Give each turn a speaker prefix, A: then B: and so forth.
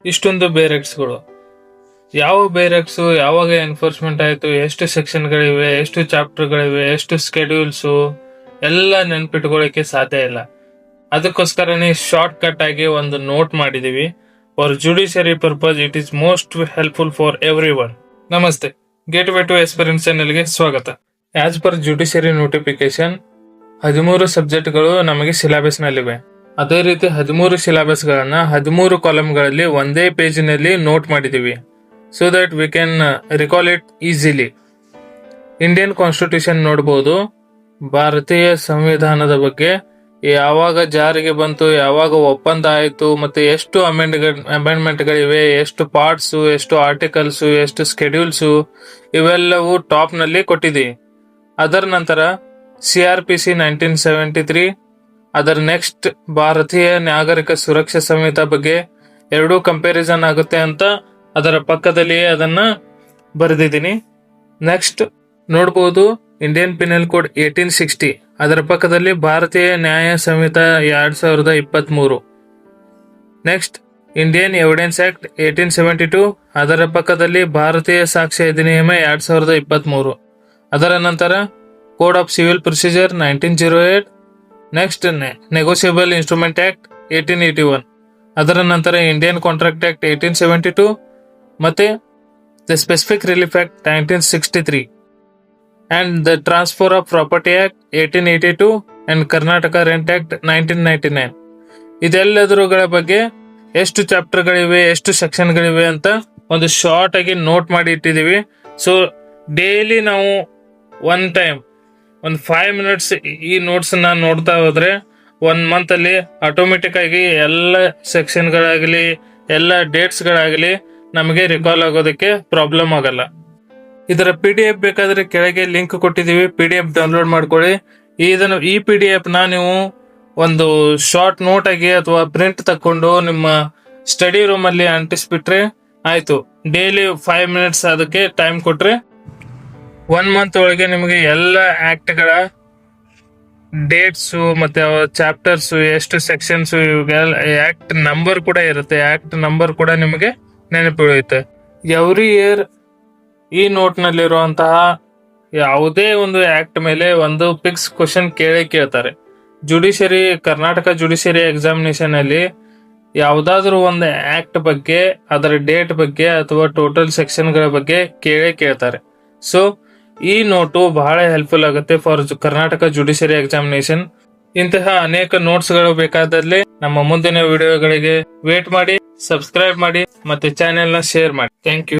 A: ಇಷ್ಟೊಂದು ಬೇರೆಕ್ಸ್ಗಳು. ಯಾವ ಬೇರೆಕ್ಸು ಯಾವಾಗ ಎನ್ಫೋರ್ಸ್ಮೆಂಟ್ ಆಯಿತು, ಎಷ್ಟು ಸೆಕ್ಷನ್ಗಳಿವೆ, ಎಷ್ಟು ಚಾಪ್ಟರ್ಗಳಿವೆ, ಎಷ್ಟು ಸ್ಕೆಡ್ಯೂಲ್ಸು ಎಲ್ಲ ನೆನ್ಪಿಟ್ಕೊಳ್ಳಿಕ್ಕೆ ಸಾಧ್ಯ ಇಲ್ಲ. ಅದಕ್ಕೋಸ್ಕರನೇ ಶಾರ್ಟ್ ಕಟ್ ಆಗಿ ಒಂದು ನೋಟ್ ಮಾಡಿದೀವಿ. For judiciary purpose it is most helpful for every one. ನಮಸ್ತೆ, ಗೇಟ್ ವೇ ಟು ಎಕ್ಸ್ಪೀರಿಯನ್ಸ್ ಚಾನೆಲ್ಗೆ ಸ್ವಾಗತ. ಆಸ್ ಪರ್ ಜುಡಿಷಿಯರಿ ನೋಟಿಫಿಕೇಶನ್ 13 ಸಬ್ಜೆಕ್ಟ್ಗಳು ನಮಗೆ ಸಿಲೆಬಸ್ ನಲ್ಲಿವೆ. ಅದೇ ರೀತಿ 13 ಸಿಲೆಬಸ್ಗಳನ್ನ 13 ಕಾಲಮ್ಗಳಲ್ಲಿ ಒಂದೇ ಪೇಜಿನಲ್ಲಿ ನೋಟ್ ಮಾಡಿದೀವಿ. So that we can recall it easily. Indian constitution ನೋಡ್ಬೋದು. ಭಾರತೀಯ ಸಂವಿಧಾನದ ಬಗ್ಗೆ ಯಾವಾಗ ಜಾರಿಗೆ ಬಂತು, ಯಾವಾಗ ಒಪ್ಪಂದ ಆಯಿತು, ಮತ್ತೆ ಎಷ್ಟು ಅಮೆಂಡ್ಮೆಂಟ್ಗಳಿವೆ, ಎಷ್ಟು ಪಾರ್ಟ್ಸು, ಎಷ್ಟು ಆರ್ಟಿಕಲ್ಸು, ಎಷ್ಟು ಸ್ಕೆಡ್ಯೂಲ್ಸು, ಇವೆಲ್ಲವೂ ಟಾಪ್ನಲ್ಲಿ ಕೊಟ್ಟಿದ್ದೀವಿ. ಅದರ ನಂತರ CRPC 1973, ಅದರ ನೆಕ್ಸ್ಟ್ ಭಾರತೀಯ ನಾಗರಿಕ ಸುರಕ್ಷಾ ಸಂಹಿತಾ ಬಗ್ಗೆ ಎರಡೂ ಕಂಪ್ಯಾರಿಸನ್ ಆಗುತ್ತೆ ಅಂತ ಅದರ ಪಕ್ಕದಲ್ಲಿಯೇ ಅದನ್ನ ಬರೆದಿದ್ದೀನಿ. ನೆಕ್ಸ್ಟ್ ನೋಡ್ಬೋದು ಇಂಡಿಯನ್ ಪಿನಲ್ ಕೋಡ್ 1860, ಅದರ ಪಕ್ಕದಲ್ಲಿ ಭಾರತೀಯ ನ್ಯಾಯ ಸಂಹಿತಾ 2023. ನೆಕ್ಸ್ಟ್ ಇಂಡಿಯನ್ ಎವಿಡೆನ್ಸ್ ಆಕ್ಟ್ 1872, ಅದರ ಪಕ್ಕದಲ್ಲಿ ಭಾರತೀಯ ಸಾಕ್ಷ್ಯ ಅಧಿನಿಯಮ 2023. ಅದರ ನಂತರ code of civil procedure 1908. Next negotiable instrument act 1881. ಅದರ ನಂತರ ಇಂಡಿಯನ್ ಕಾಂಟ್ರಾಕ್ಟ್ ಆಕ್ಟ್ 1872 ಮತ್ತೆ the specific relief act 1963 and the transfer of property act 1882 and Karnataka rent act 1999. ಇದೆಲ್ಲದರುಗಳ ಬಗ್ಗೆ ಎಷ್ಟು ಚಾಪ್ಟರ್ಗಳಿವೆ, ಎಷ್ಟು ಸೆಕ್ಷನ್ಗಳಿವೆ ಅಂತ ಒಂದು ಶಾರ್ಟ್ ಆಗಿ ನೋಟ್ ಮಾಡಿ ಇಟ್ಟಿದ್ದೀವಿ. ಸೊ ಡೈಲಿ ನಾವು ಒಂದು 5 ಮಿನಿಟ್ಸ್ ಈ ನೋಟ್ಸ್ ನೋಡ್ತಾ ಹೋದ್ರೆ 1 ಮಂತ್ ಅಲ್ಲಿ ಆಟೋಮೆಟಿಕ್ ಆಗಿ ಎಲ್ಲ ಸೆಕ್ಷನ್ಗಳಾಗಲಿ ಎಲ್ಲ ಡೇಟ್ಸ್ಗಳಾಗಲಿ ನಮಗೆ ರಿಕಾಲ್ ಆಗೋದಕ್ಕೆ ಪ್ರಾಬ್ಲಮ್ ಆಗಲ್ಲ. ಇದರ PDF ಬೇಕಾದ್ರೆ ಕೆಳಗೆ ಲಿಂಕ್ ಕೊಟ್ಟಿದ್ದೀವಿ, PDF ಡೌನ್ಲೋಡ್ ಮಾಡ್ಕೊಳ್ಳಿ. ಈ PDF ನೀವು ಒಂದು ಶಾರ್ಟ್ ನೋಟ್ ಆಗಿ ಅಥವಾ ಪ್ರಿಂಟ್ ತಕೊಂಡು ನಿಮ್ಮ ಸ್ಟಡಿ ರೂಮ್ ಅಲ್ಲಿ ಅಂಟಿಸ್ಬಿಟ್ರೆ ಆಯ್ತು. ಡೈಲಿ 5 ಮಿನಿಟ್ಸ್ ಅದಕ್ಕೆ ಟೈಮ್ ಕೊಟ್ರೆ 1 ಮಂತ್ ಒಳಗೆ ನಿಮಗೆ ಎಲ್ಲ ಆಕ್ಟ್ಗಳ ಡೇಟ್ಸು ಮತ್ತೆ ಚಾಪ್ಟರ್ಸು, ಎಷ್ಟು ಸೆಕ್ಷನ್ಸ್, ಆಕ್ಟ್ ನಂಬರ್ ಕೂಡ ಇರುತ್ತೆ. ಆಕ್ಟ್ ನಂಬರ್ ಕೂಡ ನಿಮಗೆ ನೆನಪಿಡುತ್ತೆ. ಎವ್ರಿ ಇಯರ್ ಈ ನೋಟ್ ನಲ್ಲಿರುವಂತಹ ಯಾವುದೇ ಒಂದು ಆಕ್ಟ್ ಮೇಲೆ ಒಂದು ಫಿಕ್ಸ್ ಕ್ವಶನ್ ಕೇಳ್ತಾರೆ. ಕರ್ನಾಟಕ ಜುಡಿಷಿಯರಿ ಎಕ್ಸಾಮಿನೇಷನ್ ಅಲ್ಲಿ ಯಾವುದಾದ್ರೂ ಒಂದು ಆಕ್ಟ್ ಬಗ್ಗೆ, ಅದರ ಡೇಟ್ ಬಗ್ಗೆ ಅಥವಾ ಟೋಟಲ್ ಸೆಕ್ಷನ್ಗಳ ಬಗ್ಗೆ ಕೇಳ್ತಾರೆ. ಸೊ ಈ ನೋಟು ಬಹಳ ಹೆಲ್ಪ್ಫುಲ್ ಆಗುತ್ತೆ ಫಾರ್ ಕರ್ನಾಟಕ ಜುಡಿಷಿಯರಿ ಎಕ್ಸಾಮಿನೇಷನ್. ಇಂತಹ ಅನೇಕ ನೋಟ್ಸ್ಗಳು ಬೇಕಾದಲ್ಲಿ ನಮ್ಮ ಮುಂದಿನ ವಿಡಿಯೋಗಳಿಗೆ ವೇಟ್ ಮಾಡಿ, ಸಬ್ಸ್ಕ್ರೈಬ್ ಮಾಡಿ ಮತ್ತೆ ಚಾನೆಲ್ನ ಶೇರ್ ಮಾಡಿ. Thank you.